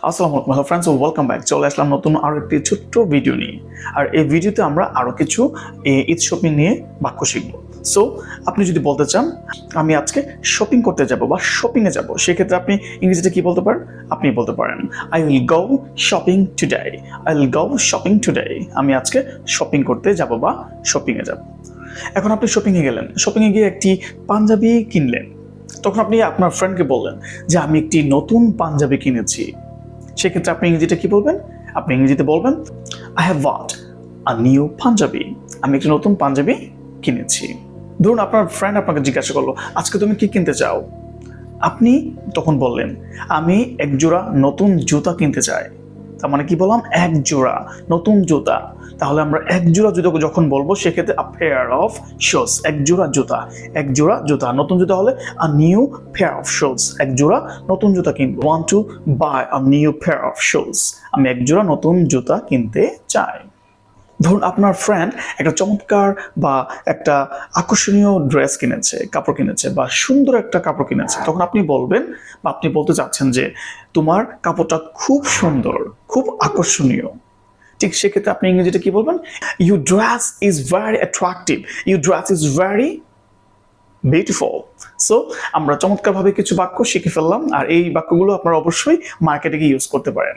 আসসালামু আলাইকুম hello friends, welcome back. চলে আসলাম নতুন আরো একটি ছোট্ট ভিডিও নিয়ে। আর এই ভিডিওতে আমরা আরো কিছু ঈদ শপিং নিয়ে বাক্য শিখব। সো আপনি যদি বলতে চান আমি আজকে শপিং করতে যাব বা শপিং এ যাব, সেক্ষেত্রে আপনি ইংরেজিতে কি বলতে পারেন? আপনি বলতে পারেন I will go shopping today. I will go shopping today. আমি আজকে শপিং করতে যাব বা শপিং এ যাব। এখন আপনি শপিং এ গেলেন, শপিং এ গিয়ে একটি পাঞ্জাবি কিনলেন। তখন আপনি আপনার ফ্রেন্ডকে বললেন যে আমি একটি নতুন পাঞ্জাবি কিনেছি। সেক্ষেত্রে আপনি ইংরেজিতে কি বলবেন? আপনি ইংরেজিতে বলবেন I have bought a new Punjabi. আমি একটি নতুন পাঞ্জাবি কিনেছি। ধরুন আপনার ফ্রেন্ড আপনাকে জিজ্ঞাসা করলো আজকে তুমি কি কিনতে চাও? আপনি তখন বললেন আমি এক জোড়া নতুন জুতা কিনতে চাই। তার মানে কি বললাম? এক জোড়া নতুন জুতা। তাহলে আমরা এক জোড়া জুতা যখন বলবো সেক্ষেত্রে আ পেয়ার অফ শুজ, এক জোড়া জুতা, এক জোড়া জুতা। নতুন জুতা হলে a new pair of shoes, এক জোড়া নতুন জুতা কিনবো। Want to buy a new pair of shoes, আমি এক জোড়া নতুন জুতা কিনতে চাই। ধরুন আপনার ফ্রেন্ড একটা চমৎকার বা একটা আকর্ষণীয় ড্রেস কিনেছে, কাপড় কিনেছে বা সুন্দর একটা কাপড় কিনেছে। তখন আপনি বলবেন বা আপনি বলতে চাচ্ছেন যে তোমার কাপড়টা খুব সুন্দর, খুব আকর্ষণীয়। ঠিক সেক্ষেত্রে আপনি ইংরেজিতে কি বলবেন? You dress is very attractive, you dress is very beautiful. So আমরা চমৎকারভাবে কিছু বাক্য শিখে ফেললাম, আর এই বাক্যগুলো আপনারা অবশ্যই মার্কেটে গিয়ে ইউজ করতে পারেন।